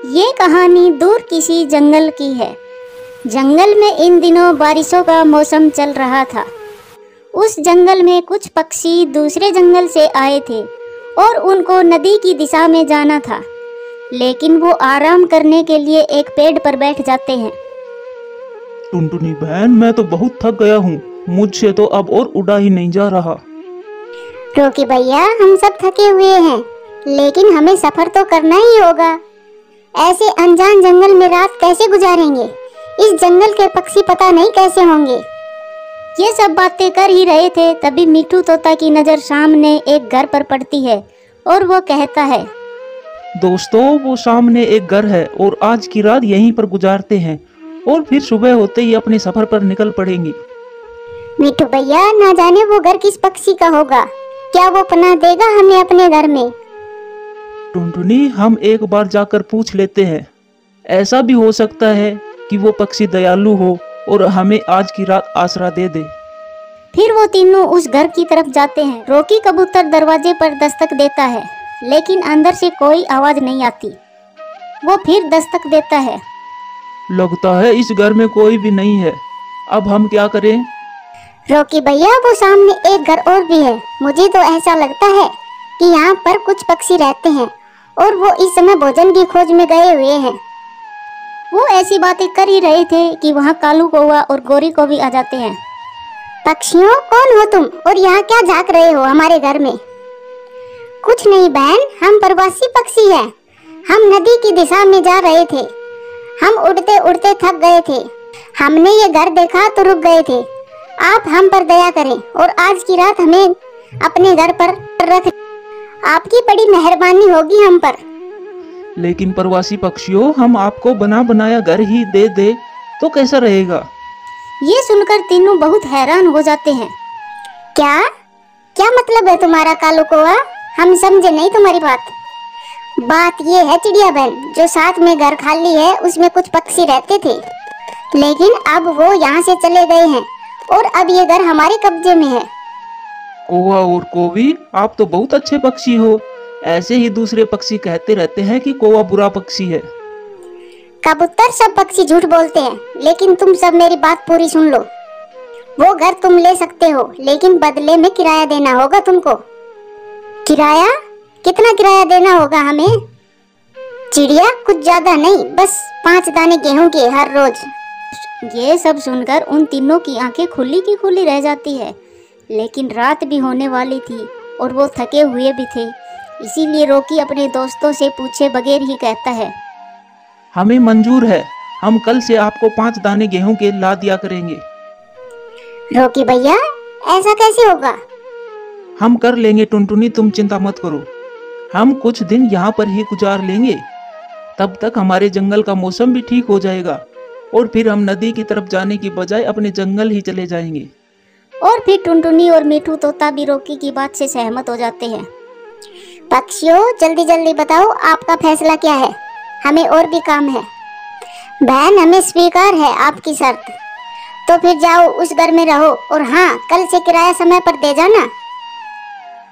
ये कहानी दूर किसी जंगल की है। जंगल में इन दिनों बारिशों का मौसम चल रहा था। उस जंगल में कुछ पक्षी दूसरे जंगल से आए थे और उनको नदी की दिशा में जाना था, लेकिन वो आराम करने के लिए एक पेड़ पर बैठ जाते हैं। टुनटुनी बहन, मैं तो बहुत थक गया हूँ, मुझसे तो अब और उड़ा ही नहीं जा रहा। रोकी भैया, हम सब थके हुए हैं, लेकिन हमें सफर तो करना ही होगा। ऐसे अनजान जंगल में रात कैसे गुजारेंगे? इस जंगल के पक्षी पता नहीं कैसे होंगे। ये सब बातें कर ही रहे थे, तभी मिठू तोता की नजर सामने एक घर पर पड़ती है और वो कहता है, दोस्तों, वो सामने एक घर है और आज की रात यहीं पर गुजारते हैं और फिर सुबह होते ही अपने सफर पर निकल पड़ेंगे। मिठू भैया, ना जाने वो घर किस पक्षी का होगा। क्या वो पनाह देगा हमें अपने घर में? टुनटुनी, हम एक बार जाकर पूछ लेते हैं। ऐसा भी हो सकता है कि वो पक्षी दयालु हो और हमें आज की रात आसरा दे दे। फिर वो तीनों उस घर की तरफ जाते हैं। रोकी कबूतर दरवाजे पर दस्तक देता है, लेकिन अंदर से कोई आवाज नहीं आती। वो फिर दस्तक देता है। लगता है इस घर में कोई भी नहीं है। अब हम क्या करें? रोकी भैया, वो सामने एक घर और भी है। मुझे तो ऐसा लगता है कि यहाँ पर कुछ पक्षी रहते हैं और वो इस समय भोजन की खोज में गए हुए हैं। वो ऐसी बातें कर ही रहे थे कि वहाँ कालू कौवा और गोरी को भी आ जाते हैं। पक्षियों, कौन हो तुम और यहाँ क्या झांक रहे हो हमारे घर में? कुछ नहीं बहन, हम प्रवासी पक्षी हैं। हम नदी की दिशा में जा रहे थे। हम उड़ते उड़ते थक गए थे। हमने ये घर देखा तो रुक गए थे। आप हम पर दया करें और आज की रात हमें अपने घर पर रख। आपकी बड़ी मेहरबानी होगी हम पर। लेकिन प्रवासी पक्षियों, हम आपको बना बनाया घर ही दे दे तो कैसा रहेगा? ये सुनकर तीनों बहुत हैरान हो जाते हैं। क्या क्या मतलब है तुम्हारा कालू कौवा? हम समझे नहीं तुम्हारी बात ये है चिड़िया बहन, जो साथ में घर खाली है उसमें कुछ पक्षी रहते थे, लेकिन अब वो यहाँ से चले गए हैं और अब ये घर हमारे कब्जे में है। कौवा और कोवी, आप तो बहुत अच्छे पक्षी हो। ऐसे ही दूसरे पक्षी कहते रहते हैं कि कौवा बुरा पक्षी है। कबूतर, सब पक्षी झूठ बोलते हैं, लेकिन तुम सब मेरी बात पूरी सुन लो। वो घर तुम ले सकते हो, लेकिन बदले में किराया देना होगा तुमको। किराया? कितना किराया देना होगा हमें? चिड़िया, कुछ ज्यादा नहीं, बस 5 दाने गेहूं के हर रोज। ये सब सुनकर उन तीनों की आंखें खुली की खुली रह जाती है, लेकिन रात भी होने वाली थी और वो थके हुए भी थे। इसीलिए रोकी अपने दोस्तों से पूछे बगैर ही कहता है, हमें मंजूर है। हम कल से आपको 5 दाने गेहूं के ला दिया करेंगे। रोकी भैया, ऐसा कैसे होगा? हम कर लेंगे टुनटुनी, तुम चिंता मत करो। हम कुछ दिन यहाँ पर ही गुजार लेंगे। तब तक हमारे जंगल का मौसम भी ठीक हो जाएगा और फिर हम नदी की तरफ जाने की बजाय अपने जंगल ही चले जाएंगे। और फिर टुनटुनी और मिठू तोता भी रोकी की बात से सहमत हो जाते हैं। पक्षियों, जल्दी जल्दी बताओ, आपका फैसला क्या है? हमें और भी काम है। बहन, हमें स्वीकार है आपकी शर्त। तो फिर जाओ, उस घर में रहो और हाँ, कल से किराया समय पर दे जाना।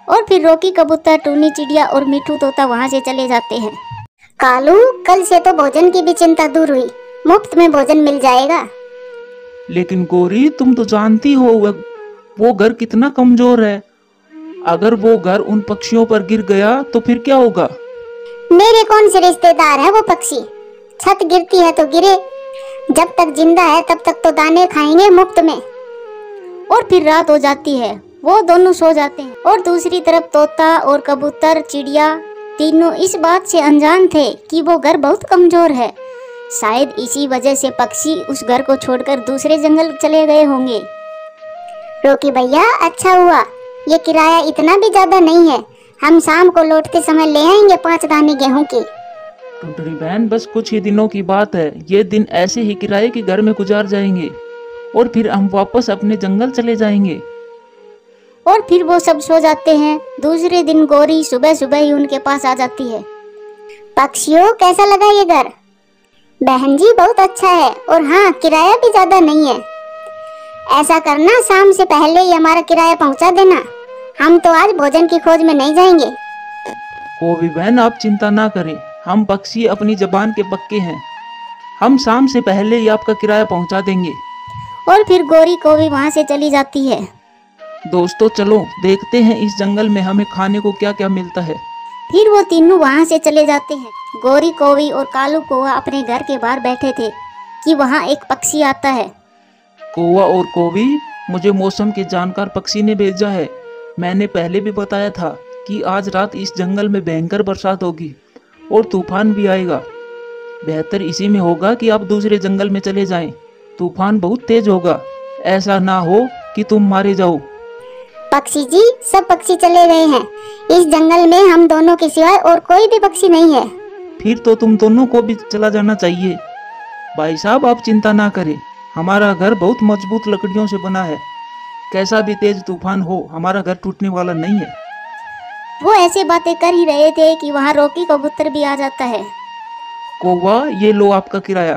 और फिर रोकी कबूतर, टूनी चिड़िया और मिठू तोता वहाँ से चले जाते हैं। कालू, कल से तो भोजन की भी चिंता दूर हुई। मुफ्त में भोजन मिल जाएगा। लेकिन गोरी, तुम तो जानती हो वो घर कितना कमजोर है। अगर वो घर उन पक्षियों पर गिर गया तो फिर क्या होगा? मेरे कौन से रिश्तेदार है वो पक्षी? छत गिरती है तो गिरे, जब तक जिंदा है तब तक तो दाने खाएंगे मुफ्त में। और फिर रात हो जाती है, वो दोनों सो जाते हैं और दूसरी तरफ तोता और कबूतर, चिड़िया तीनों इस बात से अनजान थे कि वो घर बहुत कमजोर है। शायद इसी वजह से पक्षी उस घर को छोड़कर दूसरे जंगल चले गए होंगे। रोकी भैया, अच्छा हुआ, ये किराया इतना भी ज्यादा नहीं है। हम शाम को लौटते समय ले आएंगे 5 दाने गेहूं के। टुनटुनी बहन, बस कुछ ही दिनों की बात है। ये दिन ऐसे ही किराए के घर में गुजार जाएंगे और फिर हम वापस अपने जंगल चले जाएंगे। और फिर वो सब सो जाते हैं। दूसरे दिन गोरी सुबह सुबह ही उनके पास आ जाती है। पक्षियों, कैसा लगा ये घर? बहन जी, बहुत अच्छा है और हाँ, किराया भी ज्यादा नहीं है। ऐसा करना, शाम से पहले ही हमारा किराया पहुंचा देना। हम तो आज भोजन की खोज में नहीं जाएंगे। कोवी बहन, आप चिंता ना करें, हम पक्षी अपनी जबान के पक्के हैं। हम शाम से पहले ही आपका किराया पहुंचा देंगे। और फिर गौरी को भी वहाँ से चली जाती है। दोस्तों चलो देखते हैं इस जंगल में हमें खाने को क्या क्या मिलता है। फिर वो तीनों वहाँ से चले जाते हैं। गौरी, कौवी और कालू कौवा अपने घर के बाहर बैठे थे कि वहाँ एक पक्षी आता है। कौवा और कौवी, मुझे मौसम के जानकार पक्षी ने भेजा है। मैंने पहले भी बताया था कि आज रात इस जंगल में भयंकर बरसात होगी और तूफान भी आएगा। बेहतर इसी में होगा कि आप दूसरे जंगल में चले जाएं। तूफान बहुत तेज होगा, ऐसा ना हो कि तुम मारे जाओ। पक्षी जी, सब पक्षी चले गए हैं। इस जंगल में हम दोनों के सिवाय और कोई भी पक्षी नहीं है। फिर तो तुम दोनों को भी चला जाना चाहिए। भाई साहब आप चिंता ना करें, हमारा घर बहुत मजबूत लकड़ियों से बना है। कैसा भी तेज तूफान हो हमारा घर टूटने वाला नहीं है। वो ऐसे बातें कर ही रहे थे कि वहाँ रोकी कबूतर भी आ जाता है। कौवा, ये लो आपका किराया।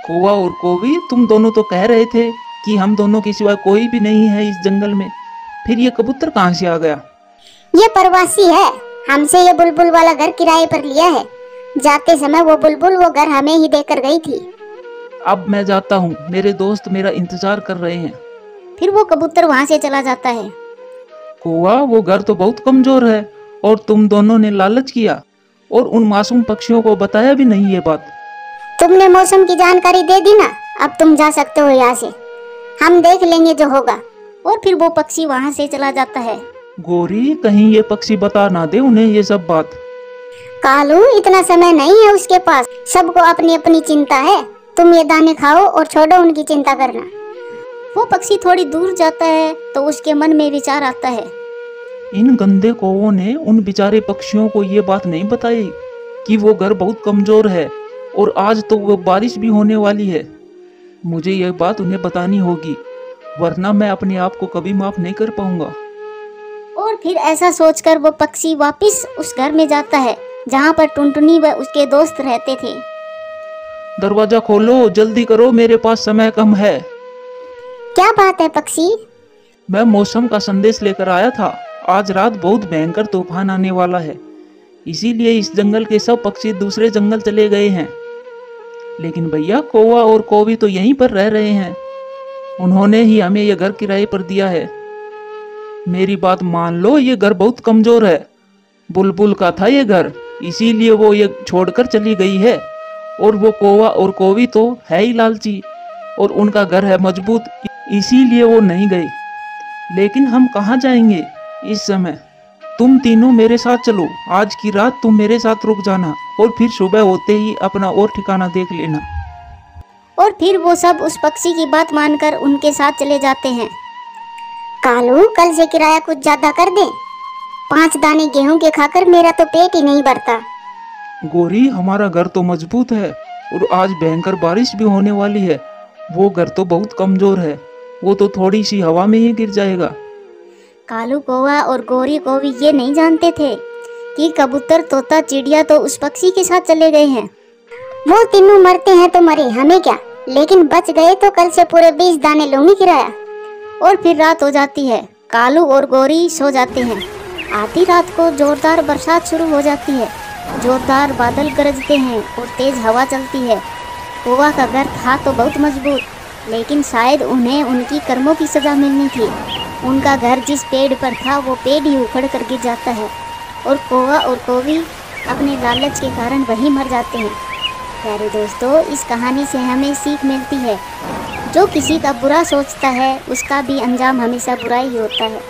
कौवा और कौवी, तुम दोनों तो कह रहे थे कि हम दोनों के सिवाय कोई भी नहीं है इस जंगल में, फिर ये कबूतर कहाँ से आ गया? ये प्रवासी है, हमसे ये बुलबुल वाला घर किराए पर लिया है। जाते समय वो बुलबुल वो घर हमें ही देकर गई थी। अब मैं जाता हूँ, मेरे दोस्त मेरा इंतजार कर रहे हैं। फिर वो कबूतर वहाँ से चला जाता है। कौवा, वो घर तो बहुत कमजोर है और तुम दोनों ने लालच किया और उन मासूम पक्षियों को बताया भी नहीं ये बात। तुमने मौसम की जानकारी दे दी ना, अब तुम जा सकते हो यहाँ से। हम देख लेंगे जो होगा। और फिर वो पक्षी वहाँ से चला जाता है। गौरी, कहीं ये पक्षी बता ना दे उन्हें ये सब बात। कालू, इतना समय नहीं है उसके पास, सबको अपनी अपनी चिंता है। तुम ये दाने खाओ और छोड़ो उनकी चिंता करना। वो पक्षी थोड़ी दूर जाता है तो उसके मन में विचार आता है। इन गंदे कौवों ने उन बेचारे पक्षियों को ये बात नहीं बताई कि वो घर बहुत कमजोर है और आज तो वो बारिश भी होने वाली है। मुझे यह बात उन्हें बतानी होगी, वरना मैं अपने आप को कभी माफ नहीं कर पाऊंगा। और फिर ऐसा सोचकर वो पक्षी वापस उस घर में जाता है जहाँ पर टुनटुनी व उसके दोस्त रहते थे। दरवाजा खोलो, जल्दी करो, मेरे पास समय कम है। क्या बात है पक्षी? मैं मौसम का संदेश लेकर आया था। आज रात बहुत भयंकर तूफान आने वाला है, इसीलिए इस जंगल के सब पक्षी दूसरे जंगल चले गए हैं। लेकिन भैया, कौवा और कौवी तो यहीं पर रह रहे हैं। उन्होंने ही हमें यह घर किराए पर दिया है। मेरी बात मान लो, ये घर बहुत कमजोर है। बुलबुल का था ये घर, इसीलिए वो ये छोड़कर चली गई है। और वो कौवा और कौवी तो है ही लालची और उनका घर है मजबूत, इसीलिए वो नहीं गए। लेकिन हम कहाँ जाएंगे इस समय? तुम तीनों मेरे साथ चलो। आज की रात तुम मेरे साथ रुक जाना और फिर सुबह होते ही अपना और ठिकाना देख लेना। और फिर वो सब उस पक्षी की बात मानकर उनके साथ चले जाते हैं। कालू, कल से किराया कुछ ज्यादा कर दे। 5 दाने गेहूं के खाकर मेरा तो पेट ही नहीं भरता। गौरी, हमारा घर तो मजबूत है और आज भयंकर बारिश भी होने वाली है। वो घर तो बहुत कमजोर है, वो तो थोड़ी सी हवा में ही गिर जाएगा। कालू, कौवा और गौरी कौवी ये नहीं जानते थे कि कबूतर, तोता, चिड़िया तो उस पक्षी के साथ चले गए हैं। वो तीनों मरते हैं तो मरे, हमें क्या, लेकिन बच गए तो कल से पूरे 20 दाने लूंगी किराया। और फिर रात हो जाती है। कालू और गौरी सो जाते हैं। आधी रात को जोरदार बरसात शुरू हो जाती है। जोरदार बादल गरजते हैं और तेज हवा चलती है। कौवा का घर था तो बहुत मजबूत, लेकिन शायद उन्हें उनकी कर्मों की सजा मिलनी थी। उनका घर जिस पेड़ पर था वो पेड़ ही उखड़ कर गिर जाता है और कौवा और कौवी अपने लालच के कारण वहीं मर जाते हैं। प्यारे दोस्तों, इस कहानी से हमें सीख मिलती है, जो किसी का बुरा सोचता है उसका भी अंजाम हमेशा बुरा ही होता है।